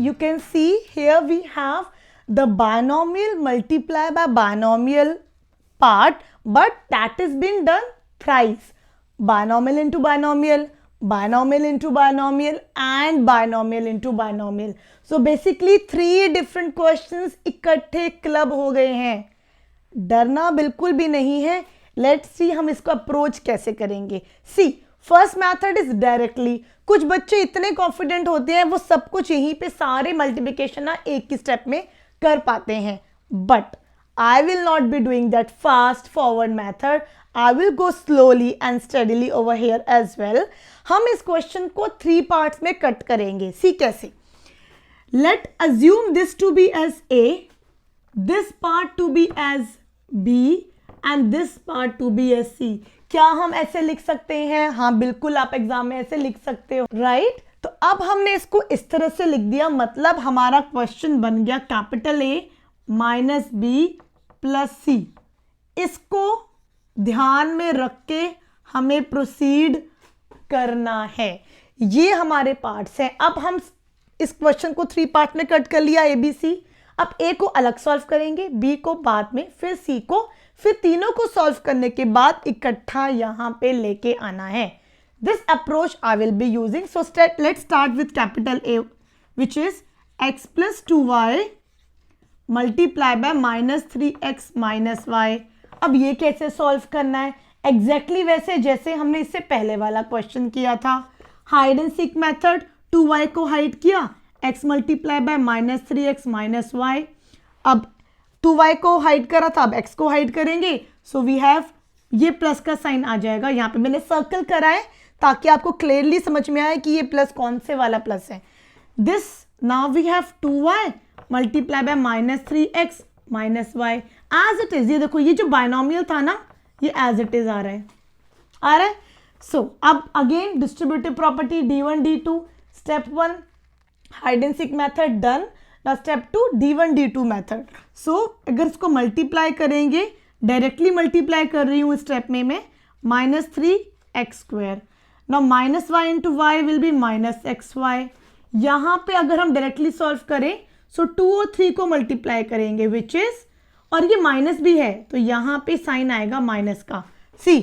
you can see here we have the binomial multiply by binomial part, but that has been done thrice. Binomial into binomial, binomial into binomial and binomial into binomial. So basically 3 different questions इकट्ठे club हो गए हैं. डरना बिल्कुल भी नहीं है. Let's see हम इसको अप्रोच कैसे करेंगे. सी फर्स्ट मैथड इज डायरेक्टली. कुछ बच्चे इतने कॉन्फिडेंट होते हैं वो सब कुछ यहीं पे सारे मल्टीप्लिकेशन ना एक ही स्टेप में कर पाते हैं, but I will not be doing that fast forward method. I will go slowly and steadily over here as well. हम इस क्वेश्चन को 3 पार्ट्स में कट करेंगे. सी कैसे? Let assume this to be as A, this part to be as B and this part to be as C. क्या हम ऐसे लिख सकते हैं? हाँ बिल्कुल, आप एग्जाम में ऐसे लिख सकते हो, राइट? तो अब हमने इसको इस तरह से लिख दिया, मतलब हमारा क्वेश्चन बन गया capital A minus B plus C. इसको ध्यान में रख के हमें प्रोसीड करना है. ये हमारे पार्ट्स हैं. अब हम इस क्वेश्चन को 3 पार्ट में कट कर लिया, ए बी सी. अब ए को अलग सॉल्व करेंगे, बी को बाद में, फिर सी को, फिर तीनों को सॉल्व करने के बाद इकट्ठा यहां पे लेके आना है. This approach I will be using. So let's start with capital A which is x plus 2y multiply by minus 3x minus y. अब ये कैसे सॉल्व करना है? एग्जैक्टली वैसे जैसे हमने इससे पहले वाला क्वेश्चन किया था. Hide and seek method. 2y को हाइड किया, x multiply by minus 3x minus y. अब 2y को हाइड करा था, अब x को हाइड करेंगे. सो वी हैव, ये प्लस का साइन आ जाएगा. यहाँ पे मैंने सर्कल करा है ताकि आपको क्लियरली समझ में आए कि ये प्लस कौन से वाला प्लस है. This now we have 2y multiply by minus 3x minus y as it is. ये देखो, ये जो बायनॉमियल था ना, ये एज इट इज आ रहा है. सो अब again distributive property d1 d2. Step 1 hide and seek method done. Now step 2 d1 d2 method. So अगर इसको मल्टीप्लाई करेंगे, डायरेक्टली मल्टीप्लाई कर रही हूँ स्टेप में मैं, minus 3x square. Now minus y into y will be minus x y. यहाँ पे अगर हम डायरेक्टली सॉल्व करें, सो 2 और 3 को मल्टीप्लाई करेंगे विच इज, और ये माइनस भी है तो यहाँ पे साइन आएगा माइनस का. See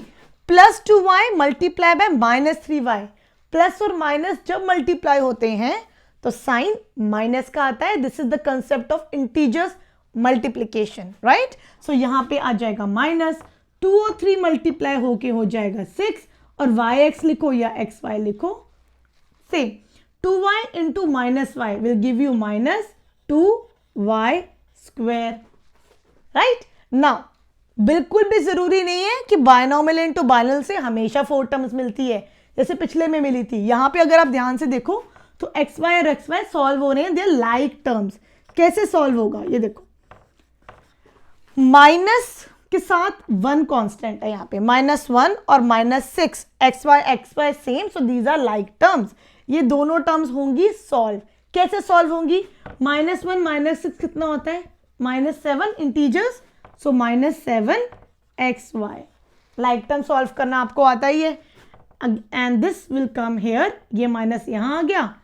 plus 2y multiply by minus 3y. Plus और माइनस जब मल्टीप्लाई होते हैं तो साइन माइनस का आता है. This is the concept of integers multiplication, right? So यहाँ पे आ जाएगा माइनस 2 और 3 मल्टीप्लाई होके हो जाएगा 6, और yx लिखो या xy लिखो same. 2y into minus y will give you minus 2y square, right? Now बिल्कुल भी जरूरी नहीं है कि बायनॉमियल इनटू बायनॉमियल से हमेशा 4 टर्म्स मिलती है जैसे पिछले में मिली थी. यहां पे अगर आप ध्यान से देखो तो xy और xy सॉल्व हो रहे हैं, दे आर लाइक टर्म्स. कैसे सॉल्व होगा ये देखो, माइनस के साथ 1 कांस्टेंट है यहाँ पे, -1 और -6. xy सेम, so these are like terms. ये दोनों टर्म्स होंगी सॉल्व. कैसे सॉल्व होंगी? -1 -6 कितना होता है? -7 integers, so -7xy. Like term solve करना आपको आता ही है. And this will come here, ये माइनस यहां आ गया,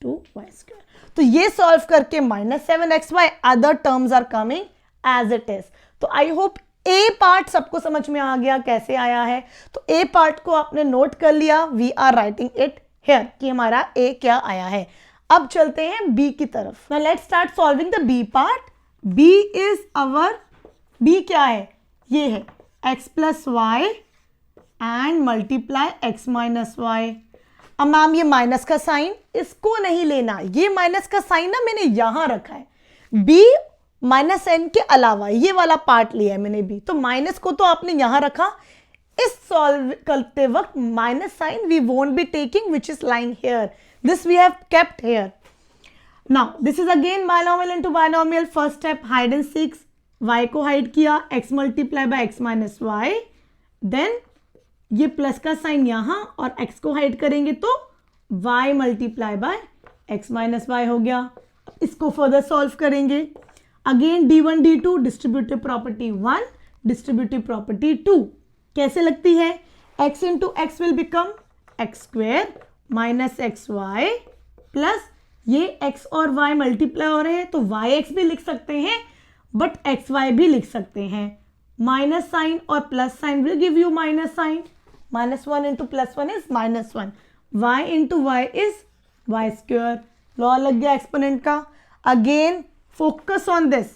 2y². तो ये सॉल्व करके -7xy, other terms are coming as it is. तो आई होप ए पार्ट सबको समझ में आ गया कैसे आया है. तो ए पार्ट को आपने नोट कर लिया, we are writing it here कि हमारा ए क्या आया है. अब चलते हैं बी की तरफ. Now let's start solving the B part. B is our, B क्या है? ये है x plus y and multiply x minus y. अब मैम ये माइनस का साइन इसको नहीं लेना, ये माइनस का साइन ना मैंने यहां रखा है. b माइनस एन के अलावा ये वाला पार्ट लिया है मैंने भी, तो माइनस को तो आपने यहां रखा. इस सॉल्व करते वक्त minus sign we won't be taking which is lying here. This we have kept here. Now this is again binomial into binomial. First step hide and seek. Y को हाइड किया, x multiply by x minus y. Then ये plus का sign यहाँ, और x को hide करेंगे तो y multiply by x minus y हो गया. इसको फर्दर सॉल्व करेंगे. Again d1 d2 distributive property 1, distributive property 2. कैसे लगती है? x into x will become x square minus x y plus ये x और y मल्टीप्लाई हो रहे हैं तो yx भी लिख सकते हैं बट xy भी लिख सकते हैं. माइनस साइन और plus sign will give you minus sign. -1 into +1 is -1. y into y is y square. Law लग गया एक्सपोनेंट का. Again focus on this.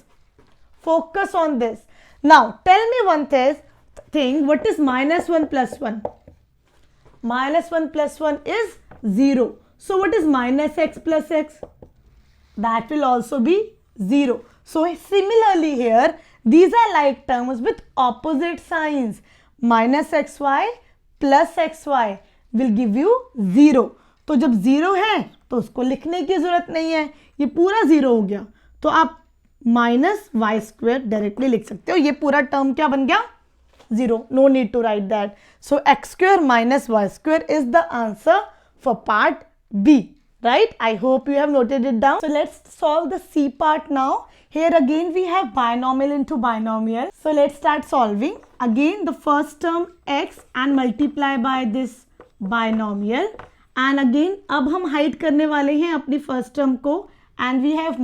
Focus on this. Now tell me one thing. What is -1 plus 1? -1 plus 1 is 0. So what is -x plus x? That will also be 0. So similarly here, these are like terms with opposite signs. -xy plus xy will give you 0. तो जब 0 है तो उसको लिखने की जरूरत नहीं है, ये पूरा 0 हो गया तो आप -y² डायरेक्टली लिख सकते हो. ये पूरा टर्म क्या बन गया? 0. No need to write that. So x² minus y² is the answer for part B. Right? I hope you have noted it down. So let's solve the C part now. Here again we have binomial into binomial. So let's start solving. Again the first term x and multiply by this binomial. And again अब हम hide करने वाले हैं अपनी first term को. And we have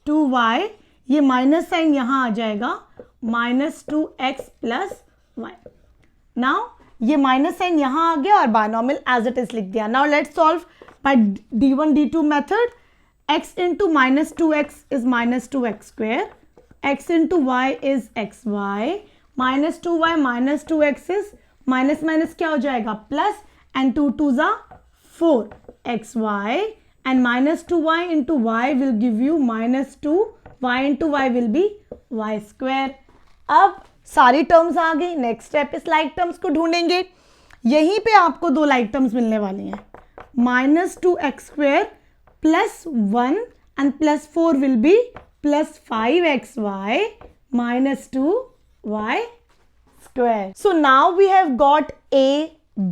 -2y. ये minus sign यहाँ आ जाएगा. -2x plus y. Now ये माइनस साइन यहाँ आ गया और बायनॉमियल एज इट इज लिख दिया. Now let's solve by d1 d2 method. x into -2x is -2x². x into y is xy. -2y -2x is minus क्या हो जाएगा? Plus. and 2 2s are 4xy. and -2y into y will give you -2. y into y will be y². अब सारी terms आ गई. Next step इस like terms को ढूंढेंगे. यहीं पे आपको दो लाइक टर्म्स मिलने वाली हैं. -2x² plus 1 and +4 will be +5xy -2y². So now we have got a,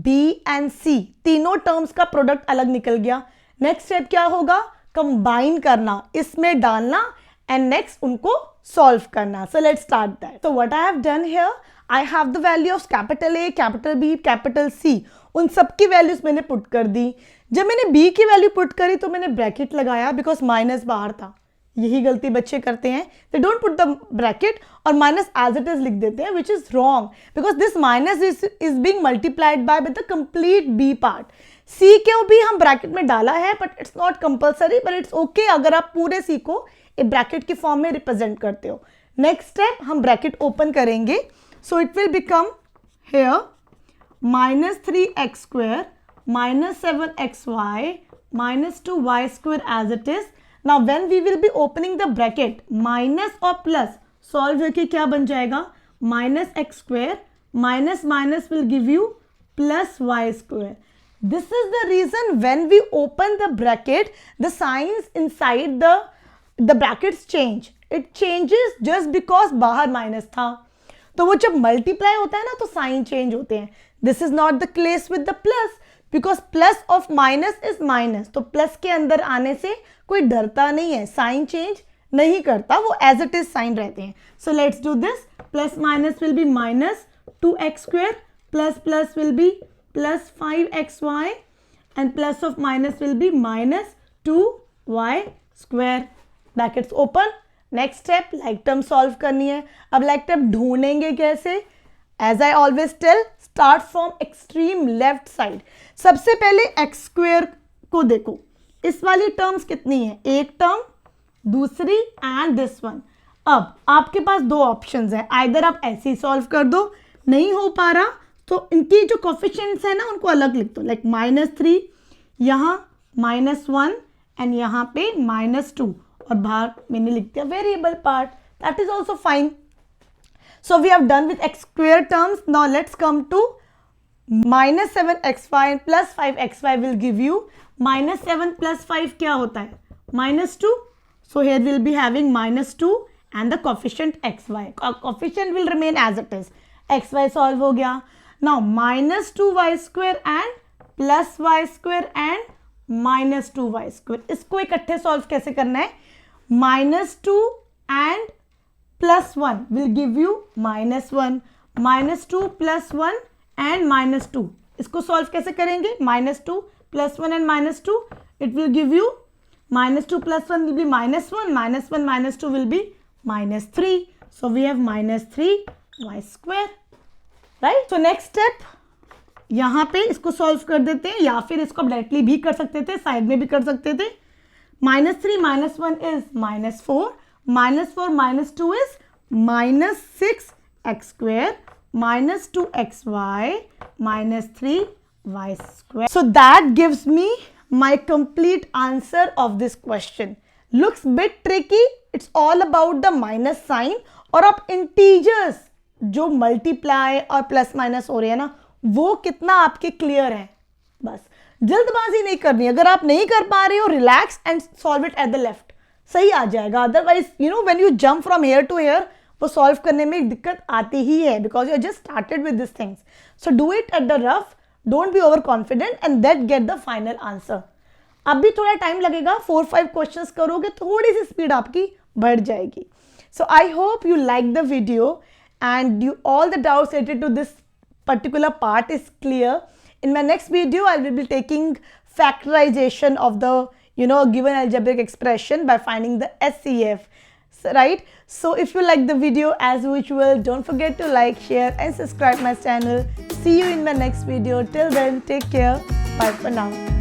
b and c. तीनों टर्म्स का प्रोडक्ट अलग निकल गया. नेक्स्ट स्टेप क्या होगा? कंबाइन करना, इसमें डालना and next उनको solve करना. So let's start that. So what I have done here, I have the value of capital A, capital B, capital C. उन सब की वैल्यूज मैंने पुट कर दी. जब मैंने B की वैल्यू पुट करी तो मैंने ब्रैकेट लगाया बिकॉज माइनस बाहर था. यही गलती बच्चे करते हैं. They don't put the bracket और माइनस एज इट इज लिख देते हैं which is wrong because this minus is being multiplied by with the complete B part. C को भी हम ब्रैकेट में डाला है but it's not compulsory but it's okay अगर आप पूरे C को एक ब्रैकेट की फॉर्म में रिप्रेजेंट करते हो. नेक्स्ट स्टेप हम ब्रैकेट ओपन करेंगे. So it will become here -3x² -7xy -2y² as it is. Now when we will be opening the bracket, minus और प्लस सॉल्व करके क्या बन जाएगा? -x² minus minus will give you +y². This is the reason when we open the bracket, the signs inside the brackets change. It changes just because बाहर minus था. तो वो जब मल्टीप्लाई होता है ना तो साइन चेंज होते हैं. This is not the case with the plus because plus of minus is minus. तो प्लस के अंदर आने से कोई डरता नहीं है, साइन चेंज नहीं करता, वो एज इट इज साइन रहते हैं. So let's do this. Plus minus will be -2x² plus plus will be +5xy and plus of minus will be -2y². Brackets open. Next step like term solve करनी है. अब like term ढूंढेंगे कैसे? As I always tell, start from extreme left side. सबसे पहले x² को देखो. इस वाली टर्म्स कितनी है? एक टर्म, दूसरी एंड दिस वन. अब आपके पास दो ऑप्शंस है. आइदर आप ऐसे ही सॉल्व कर दो, नहीं हो पा रहा तो इनकी जो कोफिशिएंट्स है ना उनको अलग लिख दो. लाइक -3 यहाँ -1 एंड यहाँ पे -2 और बाहर मैंने लिख दिया variable part. That is also fine. So we have done with x² terms. Now let's come to -7xy and +5xy will give you -7 + 5 क्या होता है? -2. So here we'll be having -2 and the coefficient xy. Coefficient will remain as it is. xy solve हो गया. Now -2y² and +y² and -2y². इसको इकट्ठे solve कैसे करना है? -2 and +1 will give you -1. -2 + 1 and -2. इसको सॉल्व कैसे करेंगे? -2 + 1 and -2. It will give you minus 2 plus 1 will be minus 1, minus 1 minus 2 will be minus 3. So we have minus 3y square, right? So next step, यहाँ पे इसको solve कर देते हैं, या फिर इसको डायरेक्टली भी कर सकते थे, साइड में भी कर सकते थे. minus 3 minus 1 is minus 4, minus 4 minus 2 is minus 6x square, minus 2xy, minus 3y square. So that gives me my complete answer of this question. Looks bit tricky. It's all about the minus sign. और आप integers जो multiply और plus minus हो रहे हैं ना, वो कितना आपके क्लियर है. बस जल्दबाजी नहीं करनी. अगर आप नहीं कर पा रहे हो, relax and solve it at the left, सही आ जाएगा. Otherwise you know when you jump from here to here, वो सॉल्व करने में दिक्कत आती ही है, because you just started with this things. So do it at the rough, don't be over confident and that get the final answer. अब भी थोड़ा टाइम लगेगा, 4-5 क्वेश्चंस करोगे, थोड़ी सी स्पीड आपकी बढ़ जाएगी. So I hope you like the video and you all the doubts related to this particular part is clear. In my next video, I will be taking factorization of the given algebraic expression by finding the SCF, right? So if you like the video, as usual, don't forget to like, share and subscribe my channel. See you in my next video. Till then, take care. Bye for now.